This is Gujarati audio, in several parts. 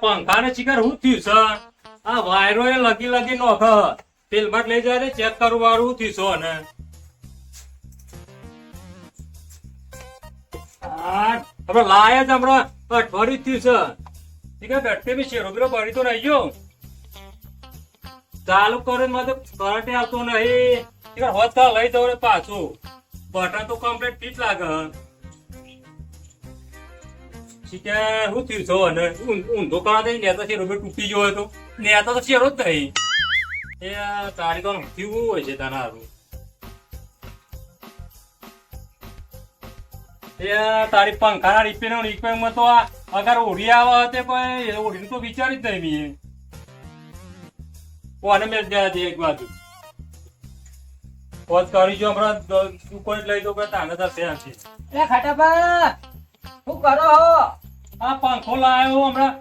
પંખા ને શિકાર હું થયું છે આ વાયરો એ લગી લગી નોખ તેલમાં લઈ જાય ચેક કરવું વાળું થયું છે ને આપડે લાયા જ હમણાં અઠવાડિયું થયું છે શિકાર બેઠે બી શેરો બેરો પડી તો નહીં ગયો ચાલુ કરે માં તો કરંટ આવતો નહીં શિકાર હોત લઈ જવું પાછું બટન તો કમ્પ્લીટ ફિટ લાગે શિકાર શું થયું છે ને ઊંધો કરા દઈ નેતા શેરો બે તૂટી ગયો હતો નેતા તો શેરો જ નહીં એ તારી તો થયું હોય છે તારા હારું એ તારી પંખાના રિપેરિંગમાં તો અગર ઓઢી આવે તે કોઈ ઓઢીનું તો વિચારી જ નહીં મેં કોને મેળ જાય એક બાજુ પોત કરી જો હમણાં દુકાન લઈ દો કે તાને થશે આથી એ ખાટાબા શું કરો હો? આ પંખો લાવ્યો હમણાં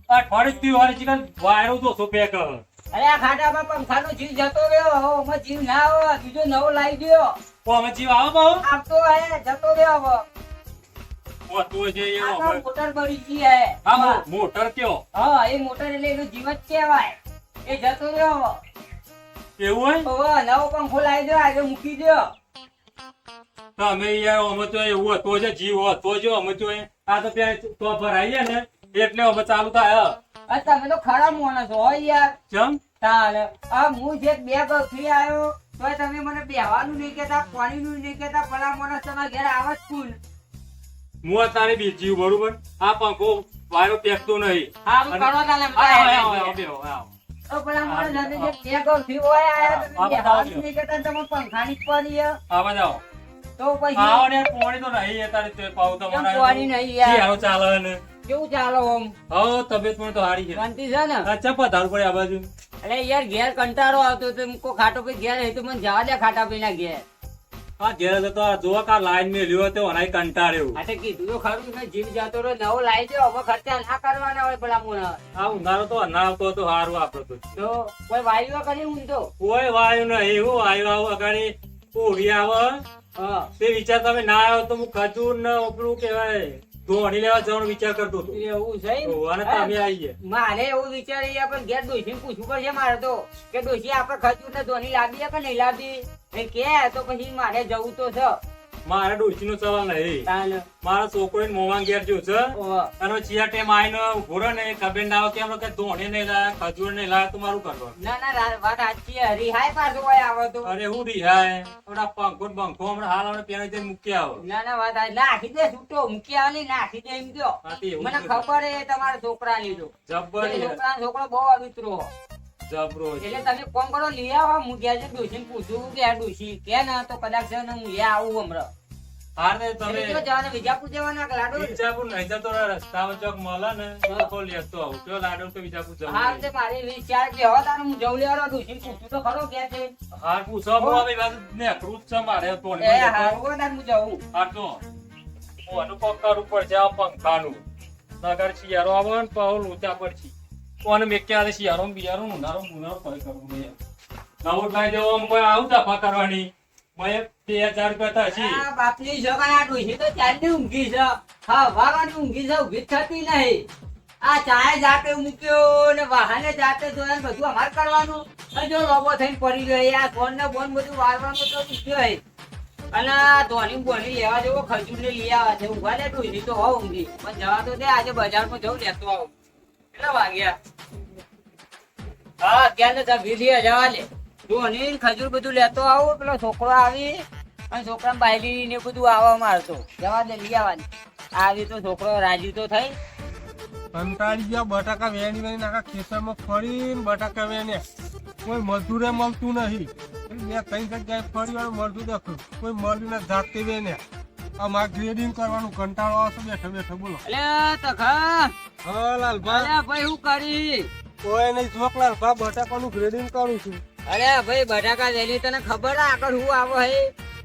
અઠવાડિયું થયું વાળી ચિકન વાયરો દોસો પેક અરે આ ખાટાબા પંખાનો જીવ જતો રહ્યો હો અમે જીવ ના આવે બીજો નવો લાવી દ્યો ઓ અમે જીવ આવો બહુ આપતો હે જતો રહ્યો હવે ઓ તું જે આ એવો તો મોટર બળી ગઈ હે હા મોટર કયો હા એ મોટર એટલે એનું જીવ જ કહેવાય એ જતો રહ્યો એવું હોય હવે નવો પંખો લાવી દો આજે મૂકી દો તો અમે યાર અમે તો એવું હતો જ જીવ હતો જો અમે તો આ તો ત્યાં તો ભરાઈએ ને એટલે અમે ચાલુ થાય આ તમે તો ખરા માણસ હો યાર ચમ તાલ આ હું જે બે ગફરી આવ્યો તોય તમે મને બેહવાનું નહીં કહેતા પાણીનું નહીં કહેતા ભલા માણસ તમારા ઘેર આવે જ કોણ હું તારી બીજી બરોબર આ પંખો વાયરો પેકતો નહીં હારું કરો તાલે તો ભલા માણસ તમે જે બે ગફરી હોય આયા તમે બેહવાનું નહીં કહેતા તમે પંખાની જ પડી આવા જાઓ તો પછી આવો ને પાણી તો નહીં તારી તે પાવ કેમ તમારા પાણી નહીં યાર હારો ચાલે ને કેવું ચાલો ઓમ હા તબિયત પણ તો હારી છે શાંતિ છે ને અચ્છા પધારું પડે આ બાજુ અરે યાર ઘેર કંટાળો આવતો તો મુકો ખાટો પી ઘેર હે તો મને જવા દે ખાટા પી ના ઘેર આ ઘેર જતો આ જોવા કા લાઈન મેં લ્યો તો અનાઈ કંટાળ્યો આ તો કીધું તો ખરું કે જીવ જાતો રહ્યો નવો લાવી દો હવે ખર્ચા ના કરવાના હોય ભલા મોણા આ ઉનાળો તો અના આવતો હતો હારું આપડે તો કોઈ વાયુ કરી ઊંધો કોઈ વાયુ નહીં હું વાયુ આવું અગાડી પૂરી આવે હા તે વિચાર તમે ના આવ્યો તો હું ખજૂર ને ઓપલું કેવાય ધોણી લેવા જવાનો વિચાર કરતો હતો એવું છે એમ? અને તમે આવી ગયા મારે એવું વિચારી પણ ઘેર ડોશી પૂછવું પડશે મારે તો કે ડોશી આપણે ખજૂર ને ધોની લાવીએ કે નહીં લાવી એ કે તો પછી મારે જવું તો છે મારા ડોશી નો સવાલ નહીં તાન મારા છોકરો મોમાં ઘેર જો છે ઓહ. અને ચિયા ટેમ આવીને ઉભો રહે ને ખબર ના આવે કે એમ કે ધોણી નહીં લાયા ખજૂર નહીં લાયા તો મારું કરવાનું ના ના વાત સાચી છે. રિહાય પાછો હોય આવે તો અરે હું રિહાય થોડા પંખો ને બંખો હમણાં હાલ હમણાં પેલા જઈને મૂકી આવો ના ના વાત સાચી. નાખી દે છૂટો મૂકી આવે નહીં નાખી દે એમ કયો હા તે એવું મને છે. ખબર હે તમારા છોકરા લીધો જબ્બર યાર. છોકરા છોકરો બહુ અવિત્રો જબરો છે. એટલે તમે કોમ કરો લઈ આવો હું ઘેર ડોશી પૂછું કે આ ડોશી કે ના તો કદાચ છે ને હું એ આવું હમણાં હાર ને એટલે તમે કયો જવાના વિજાપુર જવાના કે લાડુ વિજાપુર નહીં જતો રહે, રસ્તામાં ચોક મળે ને તો લેતો આવું તો લાડો તો વિજાપુર જવું હા નહીં. તે મારી વિચાર કે હવે તારે હું જવું લેવાનો ડોશી પૂછું તો ખરો કે છે હાર પૂછો હું હવે બાજુ નેકરું જ છે મારે તો એ હારું હોય તારે હું જવું હાર તો હું અનુભવ કરવું પડશે આ પંખાનું નગર શિયાળો આવે ને પાહો લોચા પડશે કોને મેં ક્યારે શિયાળો ને બિયાળો ને ઉનાળો ને ઉનાળો કઈ કરવું નહીં નવો લાઈ દેવો આમ કોઈ આવું દફા કરવાની મેં 2000 રૂપિયા થશે આ બાપની છોકરા ડોશી તો ચાલની ઊંઘી છે હા વાવાની ઊંઘી છે ઊભી જ થતી નહીં આ ચાય જાતે મૂક્યો ને વાહને જાતે જોયા ને બધું અમારે કરવાનું અને જો લોબો થઈને પડી ગયો આ ફોન ને બોન બધું વારવાનું તો મૂક્યો હે અને આ ધોની બોની લેવા જેવો ખજૂર ને લઈ આવ્યા છે ઊંઘવા દે ડોશી તો હોવ ઊંઘી પણ જવા તો દે આજે બજારમાં જવું લેતો આવું કેટલા વાગ્યા હા ક્યાં ને ભીલી જવા લે ધોની ખજૂર બધું લેતો આવું પેલો છોકરો આવી અને છોકરા બાયલી ને બધું આવવા મારતો જવા દે લઈ આવવાની આવી તો છોકરો રાજી તો થઈ કંટાળી ગયા બટાકા વેણી વેણી આખા ખેતરમાં ફરીને બટાકા વેણ્યા કોઈ મજૂરે મળતું નહીં બે ત્રણ જગ્યાએ ફરી વાળું મળતું દેખું કોઈ મળ્યું ને જાતે વેણ્યા આ મારે ગ્રેડિંગ કરવાનું કંટાળો આવશે બેઠો બેઠો બોલો અલે તખા હા લાલભા અલે ભાઈ હું કરી કોઈ નહીં જોક લાલભા બટાકાનું ગ્રેડિંગ કરું છું અરે ભાઈ બટાકા લઈ તને ખબર હે આગળ હું આવો હે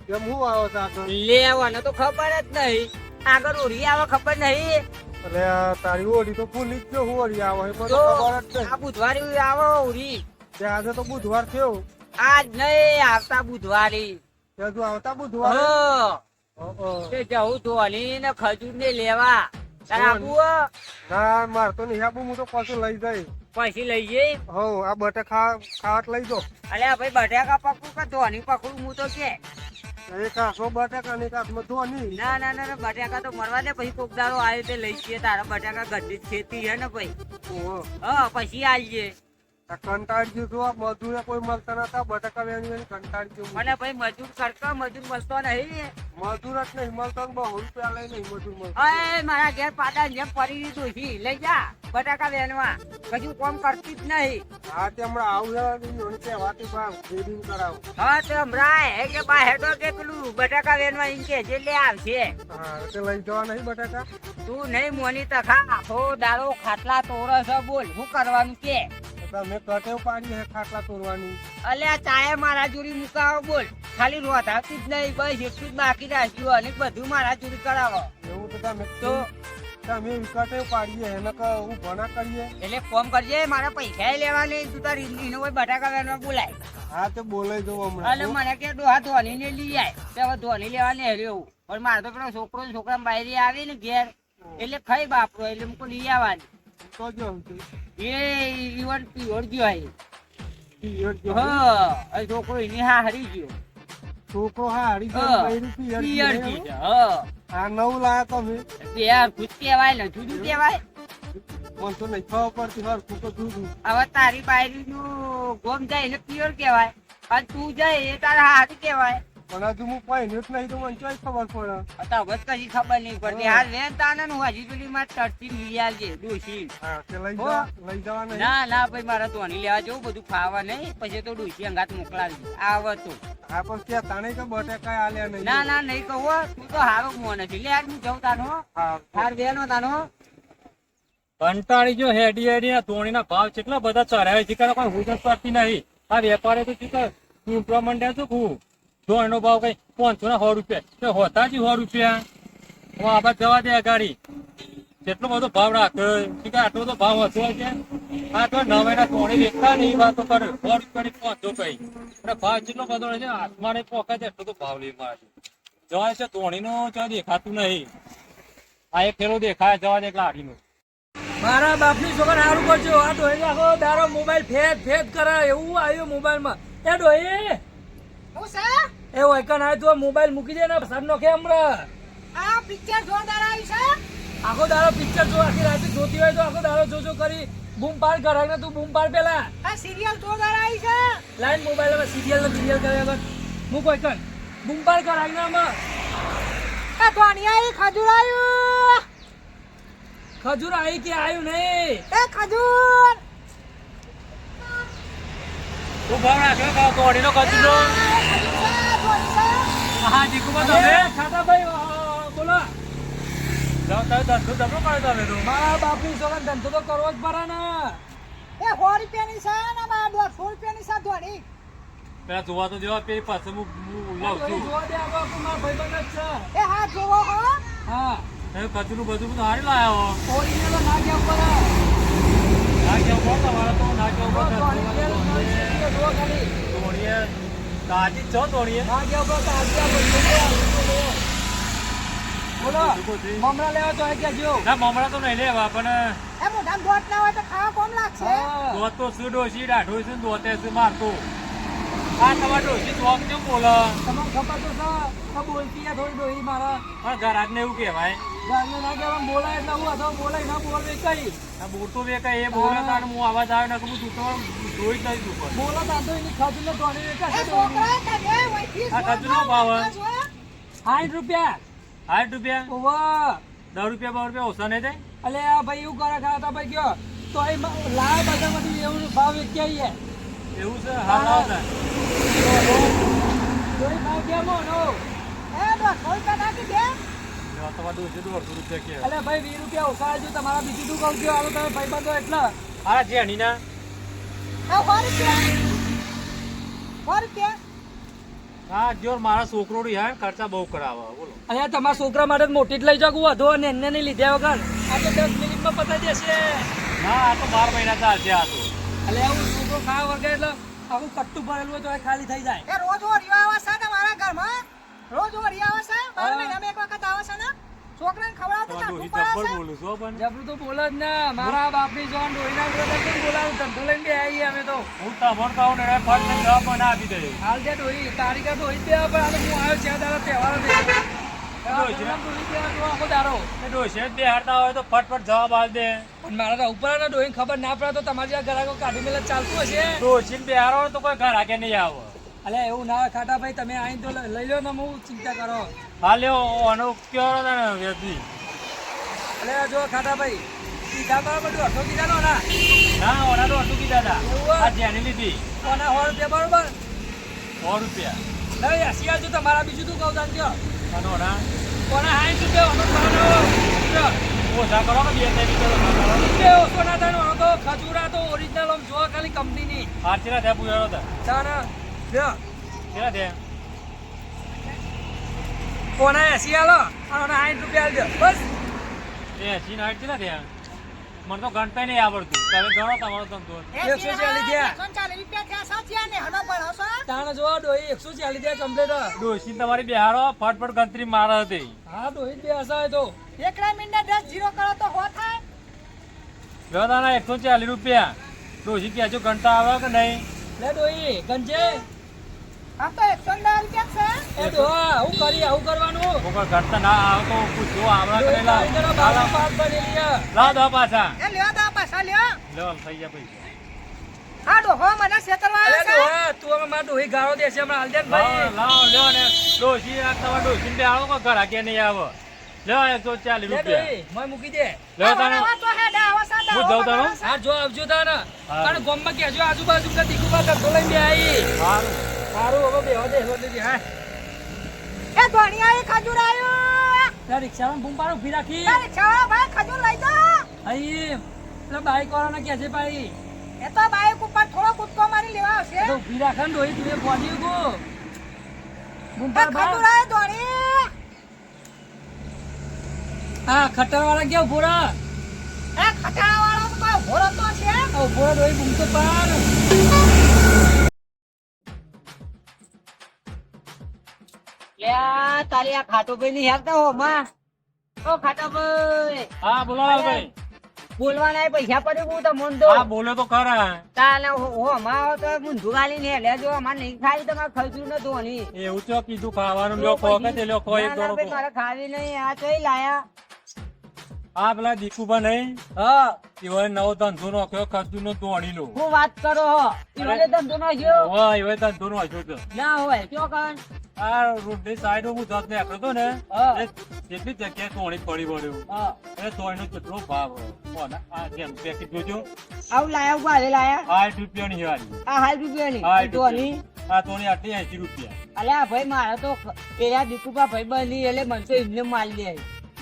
કેમ હું આવો છો આગળ લે આવવાનો તો ખબર જ નહીં આગળ ઉડી આવે ખબર નહીં એટલે આ તારી ઓળી તો ભૂલી જ ગયો હું ઓળી આવો એ બધું તો ખબર જ આ બુધવારે આવો ઉડી છે આજે તો બુધવાર થયો આજ નહીં આવતા બુધવારે હજુ આવતા બુધવાર તે જવું ધોની ને ખજૂર ને લેવા તારે આપવું હો? ના માર તો નહીં આપું, હું તો પાછું લઈ જાય. પછી લઈ જઈ. હો આ બટાકા ખાવાટ લઈ દો. અલ્યા ભાઈ બટાકા પકડું કે ધોની પકડું હું તો કે એક હાથમાં બટાકા ને એક હાથમાં ધોની. ના ના ના ના, બટાકા તો મરવા દે, પછી કોક દાડો આવ્યો તે લઈ જઈએ. તારા બટાકા ગઢી જ ખેતી છે ને ભાઈ. ઓહો, હા પછી આવીએ. આ કંટાળી ગયું છું. આ મજૂરે કોઈ મળતા નતા, બટાકા વેણી વેણી કંટાળી ગયું. મને ભાઈ મજૂર કરતો, મજૂર મળતો નહીં. મજૂર જ નહીં મળતો, બહુ રૂપિયા લઈ નહીં મજૂર મળતો. અય મારા ઘેર પાડા જેમ પડી દીધું છે, લઈ જા બટાકા વેણવા. કશું કામ કરતી જ નહીં. હા તે હમણાં આવું છે વાતી ભાવ ટ્રેડિંગ કરાવું. હા તો હમણાં હે કે બા હેડો કે પેલું બટાકા વેણવા એમ કે જે લે આવશે. હા તે લઈ જવા નહીં બટાકા. તું નહીં મોની તખા આખો દાડો ખાટલા તોરસ છે. બોલ શું કરવાનું કે? તમે કટેવ પાડી હે ખાટલા તોડવાની. અલ્યા ચાય મારા જોડી મુકાવો. બોલ ખાલી રોધાતી જ નહીં, બસ એટલું જ બાકી રાખ્યું અને બધું મારા જોડી કરાવો. એવું તો તમે તો તમે કટેવ પાડીએ એને હું ભણા કરીએ. એટલે ફોન કરજે, મારા પૈસા લેવા નહીં. તું તારી એનો કોઈ બટાકા વેણવા બોલાય. હા તે બોલાઈ દઉં એટલે હમણાં. મને કે ડોહા ધોની ને લઈ જાય. તે હવે ધોની લેવા ને હેર્યો. પણ મારે તો પેલો છોકરો છોકરા બાયરી આવી ને ઘેર, એટલે ખાઈ બાપરો, એટલે મૂકો લઈ આવવાની. તો જો હતું. એ ઈવન પીવડ ગયો હે. પિયર જો. હા એ છોકરો એની હા હરી ગયો. છોકરો હા હરી હા, ગયો. બૈરું પિયર પિયર ગયું. ગયો. હા આ નવું લાયા તમે. યાર ખુદ કહેવાય ને જુદું કહેવાય. મને તો નહીં ખબર પડતી હરખું તો જુદું. હવે તારી બાયરી નું ગોમ જાય એટલે પિયર કહેવાય, અને તું જાય એ તારા હાથ કહેવાય. પણ હજુ હું પહેર્યું જ નહીં તો મને ચોઈ ખબર પડે. તો હવે કશી ખબર નહીં પડતી. હાલ વેન તાને હું હજી પેલી માં તરતી લઈ આવજે ડોશી. હા તે લઈ હો. જવા નહીં. ના ના ભાઈ મારે ધોની લેવા જવું, બધું ખાવા નહીં. પછી તો ડોશી અંગાત મોકલાવી આવે તો. હા પણ ત્યાં તાણે કે બટાકા આલ્યા નહીં. ના ના નહીં કહું, તું તો હારો મોં નથી. લે યાર હું જઉં તાનો. હા હાર વેનો તાનો. કંટાળી જો હેડી હેડી ધોણીના ભાવ કેટલા બધા ચડાવે છે, કોઈ હુજત પડતી નહીં. આ વેપારી તો ચૂંટવા માંડ્યા છું હું. ધોણીનો ભાવ કઈ 500 ના 100 રૂપિયા હોતા જ 100 રૂપિયા. હું આ બાદ જવા દે ગાડી. જેટલો બધો ભાવ રાખે કે આટલો તો ભાવ હતો છે. આ તો નવાઈના ધોણી વેચતા નહીં, વાતો કરે 100 રૂપિયાની 500 કઈ. અને ભાવ જેટલો બધો છે આસમાને પોકે છે, એટલો તો ભાવ લઈ મારે જવા છે. ધોણીનો ચા દેખાતું નહીં. આ એક ફેરો દેખાય જવા દે લાડીનો. મારા બાપની છોકરા સારું કરજો. આ ડોહી આખો દારો મોબાઈલ ફેદ ફેદ કરે એવું આવ્યું મોબાઈલમાં. એ ડોહી હું છે? એ વૈકન આવ્યું તું મોબાઈલ મૂકી દે ને સર નોખે હમણાં. આ પિક્ચર જોરદાર આવી છે. આખો દારો પિક્ચર જો આખી રાતે જોતી હોય તો આખો દારો જોજો કરી બૂમ પાડ કરાય ને તું બૂમ પાડ પેલા આ સિરિયલ જોરદાર આવી છે. લાઈન મોબાઈલમાં સિરિયલ ને સિરિયલ કરે વગર મૂક વૈકન બૂમ પાડ કરાય ને આમાં. આ ધોનિયા ખજૂર આવ્યું. ખજૂર આવી કે આવ્યું નહીં. એ ખજૂર શું ભાવ રાખ્યો ધોણીનો કચરો? હા જીકુબા તમે એ ખાતાભાઈ બોલો. ધંધો કરો તમે તો. મારા બાપની છોકરા ધંધો તો કરવો જ પડે ને. એ 100 રૂપિયાની છે ને મારા 150 રૂપિયાની છે ધોની. પેલા જોવા તો દેવા પેલી પાસે હું લઉં છું. જોવા દે આગળ મારા ભાઈબંધ જ છે. એ હા જોવો હો. હા કચરું બધું હારી લાયો. ઓરિજિનલ ના ગયા ઉપર ના કેવું તમારે તો ના કેવું જો ખાલી ધોણીએ તાજી જ છો ધોણીએ. ના ગયા ઉપર બોલો મમરા લેવા તો આવી ગયા જો. ના મમરા તો નહીં લેવા પણ એ મોઢામાં દોટ ના હોય તો ખાવા કોમ લાગશે. દોત તો શું ડોસી દાઢો છે દોતે છે મારતો. આ તમારે ડોસી ચોક કેમ બોલે? તમને ખબર તો છે બોલતી થોડી ડોહી મારા પણ ઘરાક ને એવું કહેવાય. ગામને ના કહેવાય બોલાય એટલે હું અથવા બોલાય ના બોલવે કઈ આ બૂટો બે કઈ એ બોલે તાર હું અવાજ આવે ને હું તૂટો જોઈ જ નહીં ઉપર. બોલો તાતો એની ખાધું ને ધોની એ વેચા છોકરા તને વહીથી આ ખજૂરનો ભાવ હે? 60 રૂપિયા 60 રૂપિયા ઓવા 10 રૂપિયા 12 રૂપિયા ઓછા નહીં થાય? અલે આ ભાઈ એવું કરે ખાતા ભાઈ ગયો તો એ લાવ બધામાંથી એવું ભાવ વેચી આવીએ એવું છે? હા લાવો તાર. જોઈ ભાવ કેમ નો એ 150 રૂપિયા નાખી દે. જો તમારે ડોસી 150 રૂપિયા કે. અલે ભાઈ 20 રૂપિયા ઓછા આવજો તમારા બીજું શું કહું છું હાલો તમે ભાઈ બંધો એટલા આ જેણીના આ 100 રૂપિયા 100 રૂપિયા. હા જોર મારા છોકરો યાર ખર્ચા બહુ કરાવે બોલો. અરે તમારા છોકરા માટે મોટી જ લઈ જાવ વધો અને એને નહીં લીધા વગર આ તો 10 મિનિટમાં પતાવી દેશે. ના આ તો 12 મહિના ચાલશે આ તો. અલે આવું છોકરો ખાવા વગર એટલે આવું કટ્ટું ભરેલું હોય તો એ ખાલી થઈ જાય. એ રોજ ઓરિયો આવે છે તમારા ઘરમાં. રોજ ઓરિયો આવે છે. 12 મહિનામાં એક વખત આવે છે ને. છોકરાને ખવડાવતો તમારે કાઢવું ડોશી પડે જબ્બર છે. બોલું છો પણ જબરું તો બોલે જ ને મારા બાપની જોન ડોહીના જોડે કેમ બોલાવું ધંધો લઈને બે આવી અમે તો હું તમારે કહું ને ફટ ને જવાબ મને આપી દે હાલ જે ડોહી તારીખ ડોહી જ દેવા પણ આજે હું આવ્યો છે દાડા તહેવાર ડોશી આખો દારો એ ડોશી જ બેહાડતા હોય તો ફટફટ જવાબ આપ દે પણ મારા તો ઉપર ને ડોહીને ખબર ના પડે તો તમારે જ્યાં ઘરાકો કાઢી મેલે ચાલતું હશે ડોશી ને બેહારો તો કોઈ ઘર આગે નહીં આવે અલે એવું ના હોય ખાટા ભાઈ તમે આઈને તો લઈ લો ને હું ચિંતા કરો હા લ્યો આનો કયો ને વ્યક્તિ અલે જો ખાટા ભાઈ સીધા બરાબર બધું અઠો કીધા નો ના ના ઓના તો હતું કીધા હતા એવું? આ જેની લીધી કોના 100 રૂપિયા બરોબર 100 રૂપિયા નહીં 80 આવજો તમારા બીજું તું કહું જાણજો અને ઓના કોના 60 રૂપિયા ઓછા કરો ને બે ત્રણ ઓછો ના થાય ને તો ખજૂરા તો ઓરિજિનલ આમ જો ખાલી કંપનીની હા ચેલા થયા પૂછાડો હતા ચાના લ્યો ચેલા થયા કોના 80 આલો અને 60 રૂપિયા આલજો બસ એ 80 ના 80 ચેલા થયા મને તો ગણતા નહીં આવડતું તમે ગણો તમારો ધંધો 140 થયા. 140 રૂપિયા થયા સાચી ને હનો ભણો છો તાણ જો ડોહી 140 થયા કમ્પ્લીટ ડોશી તમારી બેહાડો ફટફટ ગણતરી મારે હતી હા ડોહી બે હસાય તો એકલા મિનિટ 10 0 કરો તો હો થાય ગદાના 140 રૂપિયા ડોશી ક્યાં ગણતા આવે કે નહીં લે ડોહી ગંજે આમ તો 110 રૂપિયા છે એ ડોહા આવું કરી આવું કરવાનું કોઈ ગણતા ના આવે તો પૂછો આવડા ડોહી કરેલા તારી તરફ બાજુ પાસ ભરેલી છે. લાવ દો પાછા એ લ્યો દા પાછા લ્યો લો થઈ ગયા પૈસા આ ડોહો મને શેતરવા અરે આવ્યો છે ડોહા તું હવે મારા ડોહી ગાળો દેશે હમણાં હાલ દે ને ભાઈ લાવ લ્યો ને ડોશી આ તમારે ડોશી ને બેહાડો કોઈ ઘર આગે નહીં આવે લ્યો 140 લે રૂપિયા ડોહી મોય મૂકી દે લ્યો તાને આ તો હે દા આવા સાદા હું જાઉં તારો હા જો આવજો તાને હા. અને ગોમમાં કહેજો આજુબાજુ કે દીકુબા ધંધો લઈને બે આવી સારું સારું હવે બેહો દે હેલો દીદી હા એ ધોણિયા એ ખજૂર આવ્યો ત્યાં રિક્ષામાં બૂમ પાડો ઊભી રાખી તારે છાળા ભાઈ ખજૂર લઈ જા અહીં પેલા બાઈક વાળાને કહે છે ભાઈ એ તો બાઈક ઉપર થોડો કૂદકો મારી લેવા આવશે તો ઊભી રાખે ને ડોહી તું એ પહોંચી ગો બૂમ એ પાડ ખજૂર બા આવ્યો ધોણી હા ખટ્ટર વાળા ક્યાં ઉભો રહે એ ખટાણા વાળો તો કોઈ ભોળો તો છે આ ઉભો રહે ડોહી બૂમ તો પાડ લ્યા તારી આ ખાટો ભાઈ ની હેરતા હો માં ઓ ખાટો ભાઈ હા બોલો ભાઈ બોલવાના પૈસા પડે હું તો મન દો હા બોલે તો ખરા તાને હો માં તો મુંધુ ગાલી ને લેજો અમાર નહીં ખાઈ તમારે ખજૂર ન ધોની એવું ચો કીધું ખાવાનું લ્યો ખો કે તે લ્યો ખો એક ના, ના, દોડો ભાઈ, મારે ખાવી નહીં આ તોય લાયા આ પેલા દીકુબા નહીં હા એવો નવો ધંધો નાખ્યો ખજૂર નો દોણી નો હું વાત કરો હો ઈવને ધંધો નો ગયો હા એવો ધંધો નો હજુ તો ના હોય કયો કણ આ રોડની સાઈડ હું જત ને આખો તો ને હા. જેટલી જગ્યાએ તોણી પડી વળ્યું હા એ તોણીનો કેટલો ભાવ કોના આ જેમ પેકેટ જોજો આવું લાયા ઉભા રે લાયા 60 રૂપિયાની હેવાડી આ હાલ રૂપિયાની 60 ધોની રૂપિયા. આ તોણી આટલી 80 રૂપિયા અલ્યા ભાઈ મારે તો પેલા દીકુબા ભાઈ બની એટલે મને તો એમને માલ લે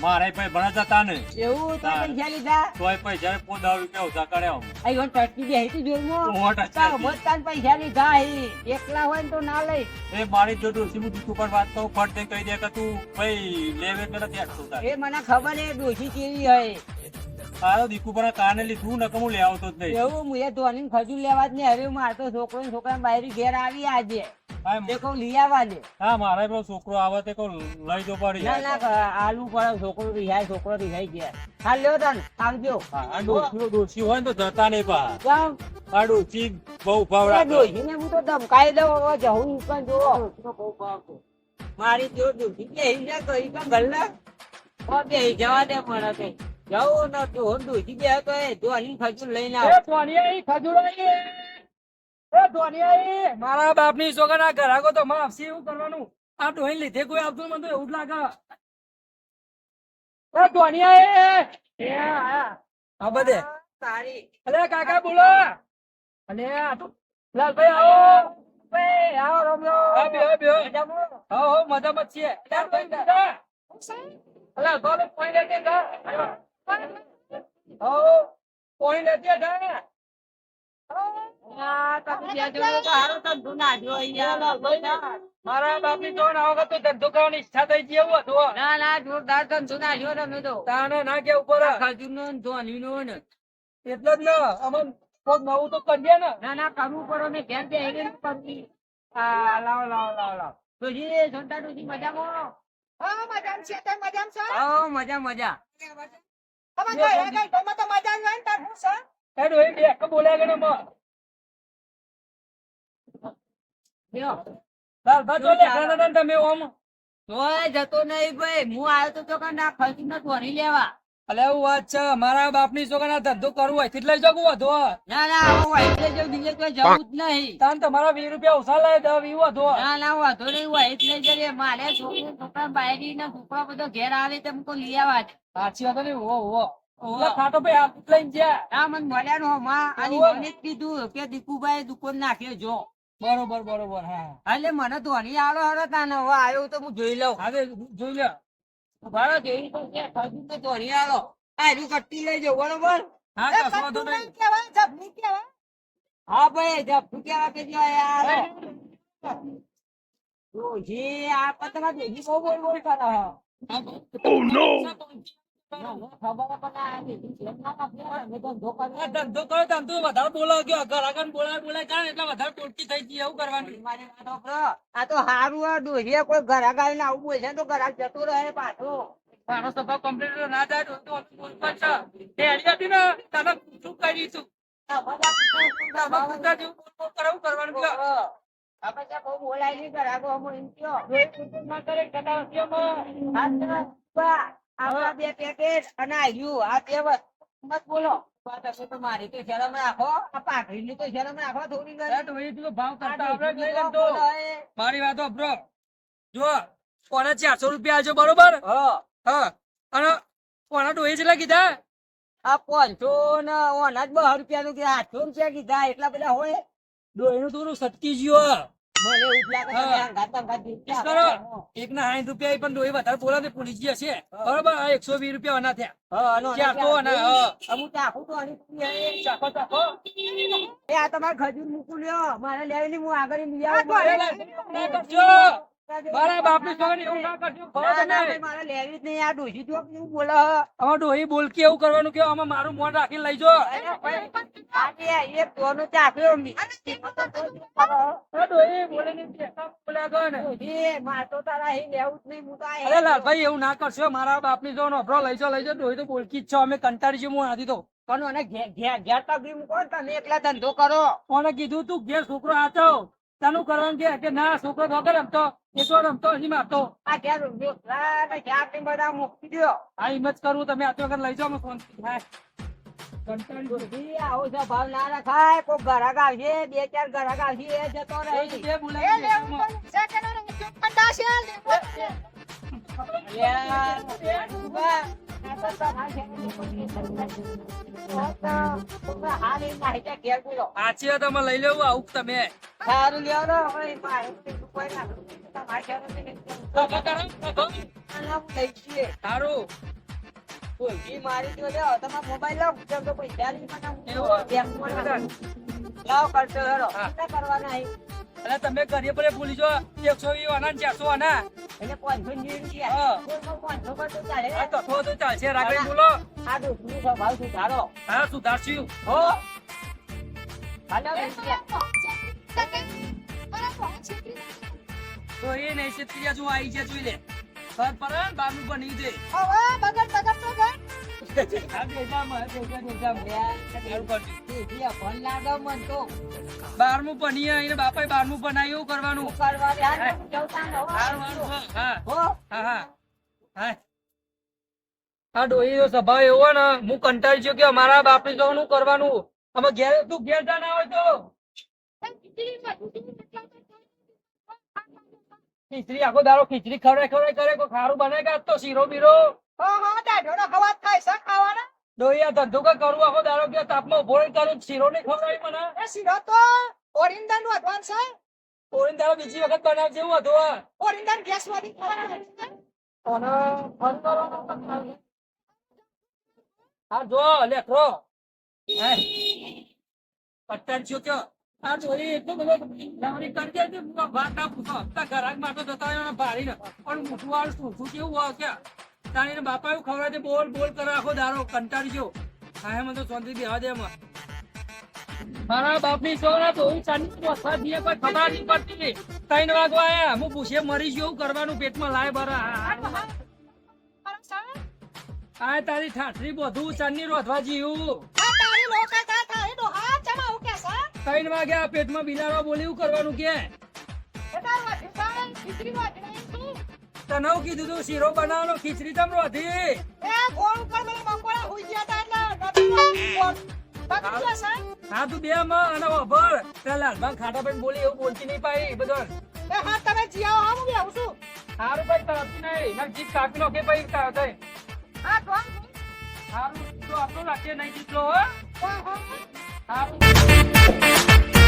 મારે ભાઈ ભણા જતા ને એવું તો હા. પૈસા લીધા તોય પૈસા 10 રૂપિયા ઓછા કર્યા હું. આ ઈવન ટટકી દે હતી જોરમાં ઓહો, ટચકી હતી. મસ્તાન પૈસા લીધા હી એકલા હોય ને તો ના લઈ એ મારી જો ડોશી હું દીકુ પર વાત કરું ફટ દઈને કહી દે કે તું ભાઈ લેવે એટલે નથી આટલું તારે. એ મને ખબર એ ડોશી કેવી હોય આ તો દીકુ પર કાને લીધું ને કે હું લઈ આવતો જ નહીં એવું હું એ ધોની ખજૂર લેવા જ નહીં હવે મારે તો છોકરો ને છોકરા બાયરી ઘેર આવી આજે હા, તે કહું લઈ આવવા દે હા મારે પેલો છોકરો આવે તે કહું લઈ જો પડી ના ના આલુ પડે છોકરો રિહાય છોકરો રિહાઈ ગયા હા લ્યો તન આવજો હા, આ ડોશી હોય ને તો જતા નહીં પા જાઉં આ ડોશી બહુ ભાવ રાખે ડોશીને હું તો ધમકાઈ દઉં હવે જવું પણ જો મારી જો ડોશી બેહી જાય તો ઈ પણ ગલ્લા ઓ બેહી જવા દે મને કઈ જવું ન તો ડોશી બે તો એ ધોની ખજૂર લઈને આવ એ ધોનિયા ઈ ખજૂર આઈ એ ધોનિયા ઈ મારા બાપની છોકરા ઘરાકો તો માં આપશે એવું કરવાનું આ ડોહી લીધે કોઈ આવતું મને તો એવું જ લાગે એ ધોનિયા ઈ એ આ બધે સારી અલે કાકા બોલો અલે આ તો લાલભાઈ આવો ભાઈ આવો રમ્યો હા બેહો બેહો મજામાં? હા હો મજામાં જ છીએ લાલભાઈ દાદા અલે ગોલે પોઈન્ટ લેતે જા હો પોઈન્ટ લેતે જા આ તમે બે જણો તો હારો ધંધો નાખ્યો અહીંયા. મારા બાપની જોન આ વખત તો ધંધો કરવાની ઈચ્છા થઈ ગઈ એવું હતું ના ના જોરદાર ધંધો નાખ્યો તમે તો તાણે ના કે ઉપર ખજૂરનો ને ધોનીનો ને એટલે જ ને અમન કોક નવું તો કરીએ ને ના ના કરવું પડો ને ઘેર બેહીને કરવી. આ લાવો લાવો લાવો લાવો ડોશી, સંતા ડોશી મજામાં? હા, મજામાં છે, તે મજામાં છે? આવો મજા મજા. તમે ઘરે ગઈ, તમે તો મજા જ હોય ને, તાર હું છે? એ ડોહી બે આખો બોલ્યા કરે માં. લ્યો. લાલભા તો લેખાતા હતા ને તમે ઓમ. તોય જતો નહીં ભાઈ, હું આવ્યો તો કાં ના ખર્ચીને ધોરી લેવા. અલે એવું વાત છે, મારા બાપની છોકરાના ધંધો કરવો હોય એટલે જ જગું હતો. ના ના હવે હું એટલે જ બીજે કોઈ જવું જ નહીં. તાન તમારા 20 રૂપિયા ઓછા લાય 10-20 હતો. ના ના વાંધો નહીં હોય એટલે જ રે. મારે છોકરા બાયડી ને છોકરો બધો ઘેર આવે તો હું લઈ આવવા જ. સાચી વાત ને ઓ એટલે ખાટો ભાઈ હાથ લઈને ગયા. આ મને મળ્યા નો માં અને બરોબર. મને જ કીધું કે દીકુભાઈ દુકાન નાખ્યો જો. બરોબર હા. એટલે મને ધોની આલો હરો તાને હવે આવ્યો તો હું જોઈ લઉં. હા જોઈ લે. ભાડો જોઈ તો કે ખર્ચું તો ધોની આલો. આ એની કટ્ટી લઈ જાઓ બરોબર. હા એ કશો વાંધો કટ્ટુ નહીં. નહીં કહેવાય, જપની કહેવાય. હા ભાઈ જપ કેવા કે જો યાર. ડોશી આ પતંગ ડોશી બહુ બોલ કરે હા. ખબર પણ આ ડોશી છે ના કાપી અમે તો ધોકા આ ધંધો કરો ધંધો વધારે બોલાવ ગયો ઘર આગળ બોલાય કાઢે એટલે વધારે ટોટકી થઈ ગઈ એવું કરવાનું. મારી વાત સાંભળો. આ તો હારું આ ડોશીએ કોઈ ઘરાક આવીને આવું બોલશે ને તો ઘરાક જતો રહે પાછો. મારો સ્વભાવ કમ્પ્લીટ ના જાય તો બોલ પડશે. તે અડી હતી ને તને શું કરી દઈશું. આ બધા આમાં કૂતરા જેવું બોલ કરાવું કરવાનું કે. આપણે ત્યાં બહુ બોલાય નહીં ઘરાકો અમો એમ કયો. ના કરે કટાવસીઓમાં. આપણા બે પેકેટ અને આવ્યું આ બે મત બોલો. તમે તો મારી તો શરમ રાખો. આ પાઘડીની તો શરમ રાખો થોડી ઘણી. અરે તો એ તું ભાવ આ કરતા આપણે જ ડોશી લઈ તો લેતો. બોલે. મારી વાત સાંભળો. જો કોને 400 રૂપિયા આલજો બરોબર. હા. હા અને કોના ડોહી કેટલા કીધા. આ 500 ને ઓના જ 200 રૂપિયાનું કે 800 રૂપિયા કીધા એટલા બધા હોય. ડોહીનું થોડું સટકી ગયો. મને એવું જ લાગે તમે હા. આંગાત ઈસ કરો. એકના 60 રૂપિયા પણ ડોહી વધારે બોલા તો પોલીસ હશે બરોબર. આ 120 રૂપિયા આના થયા. હા, આનો 400 અને હા. અમુક ચાખું તો આની પૂરી હે. ચાખો ચાખો. એ આ તમારે ખજૂર મૂકું લ્યો મારે લેવી નહીં હું આગળ લઈ આ આવું. ઘરે ના કરજો. મારા બાપની છોકરી એવું ના કરજો. ખરો ના, ના, તમે. ભાઈ, મારે લેવી જ નહીં આ ડોશી જો કેવું બોલે. અમાર ડોહી બોલકી એવું કરવાનું કે આમાં મારું મોઢ રાખીને લઈ જો. અરે ભાઈ, આજે એક તોનો ચાખ્યો મી. અરે ડોહી બોલે નહીં બેસા બોલ્યા કરો ને. ડોશી, મારે તો તારા અહીં લેવું જ નહીં હું તો આ અરે લાલભાઈ એવું ના કરશો. મારા બાપની જો નોભરો લઈ જો ડોહી તો બોલકી જ છો. અમે કંટાળી છીએ હું આથી તો. કનો ને ઘેર તગડી મૂકો ને તમે એકલા ધંધો કરો. કોને કીધું તું ઘેર છોકરો આતો તાનું કરવાનું કે ના છોકરો વગર રમતો એ તો રમતો હજી મારતો. આ ઘેર રોટલા ને શાક ને બધા મૂકી દ્યો. આ હિંમત કરવું તમે આતો વગર લઈ જાઓ અમે શાંતિ થાય. કંટાળી ગયો. ડોશી, આવો સ્વભાવ ના રખાય. કોઈ ગ્રાહક આવશે 2-4 ગ્રાહક આવશે એ જતો રહે. બે એ બોલાવી લેવું દે. પણ છે કે ના લેવું? ચોખ્ખા છે, લેવું છે. સાચી વાત અમે લઈ લેવું આવું તમે. સારું લ્યો ને હવે કોઈ ના તમારે લઈ જઈએ. સારું. કોઈ મારી જો લ્યો તમારો મોબાઈલ લો કેમ તો પૈસા નહીં એવું? બનાવું લાવ કરશો હેરો હા. શું કરવાના છે? અને તમે કરીએ પડે ભૂલી જો 120 આના ને 400 આના. એટલે 500 ની રૂપિયા. હા. કોઈનો 500 કરતો ચાલે. આ તો તો ચાલશે રાખડી બોલો. આ ડોશીનો સ્વભાવ સુધારો. હા સુધારશું. હો હાલો રૂપિયા. તો એ નહીં છે ત્રીજા જો આવી જાય જોઈ લે. ઘર પર ને બારનું બની દે. હવે બગડ તો ગઈ. આ બેજામાં સારું કરજો. રૂપિયા ફોન લાગો મન તો 12મું બની એને બાપાએ 12મું બનાવ્યું એવું કરવાનું. કરવા દે. હાલ હું જાઉં તાન હવે. સારું સારું હા હો હા હા હા. આ ડોહીનો સ્વભાવ એવો ને હું કંટાળી છું કે અમારા બાપને જવાનું કરવાનું. અમે ઘેર તું ઘેર જા ના હોય તો ખીચડી આખો દાડો ખીચડી ખવડાય કરે કોઈ ખારું બનાય કે આજ તો શીરો બીરો. હા, હા, દાઢોનો ખવાત થાય છે ખાવાના. ડોહી આ ધંધો કે કરવું આખો દાડો કે તાપમાં ઉભો રહીને કરું શીરો નહીં ખવડાવી મને. એ શીરો તો ઓરિંદાનું અધવાન છે. કોઈને દાડો બીજી વખત બનાવજે એવું હતું આ. ઓરિંદાન ગેસમાંથી ખાવાના છે. અને ફોન કરવાનો. હા જો લેખરો હા પટ્ટન છો કયો આ જોઈ એટલો બધો લાવણી કરી દે છે વાત ના પૂછો તા ઘરાક માટે જતા હોય ભારી ને પણ મોટું વાળ શું કેવું હોય કે તાણીને બાપા એવું ખવડાવે બોલ બોલ કરે આખો દારો કંટાળી ગયો. હા મને તો શાંતિ બેહવા દે એમાં. મારા બાપની છોકરા તો ચાંદી વરસાદ કોઈ ખબર નહીં પડતી ત્રણ વાગવા આયા હું પૂછે મરી ગયો એવું કરવાનું પેટમાં લાય બરા આ તારી ઠાઠરી બધું ચાંદની રોધવા જીવું ત્રણ વાગ્યા પેટમાં બિલાડવા બોલી એવું કરવાનું કે તને કીધું તું શીરો બનાવવાનો ખીચડી તમ રોધી હા તું બે માં અને વભળ ત્યાં લાલભાઈ ખાટા પણ બોલી એવું બોલતી નહીં પાઈ બધો સારું ભાઈ તરફથી નહીં ના જીત કાપી લો કે ભાઈ થાય સારું તો આપણો રાખીએ નહીં જીતલો હો સારું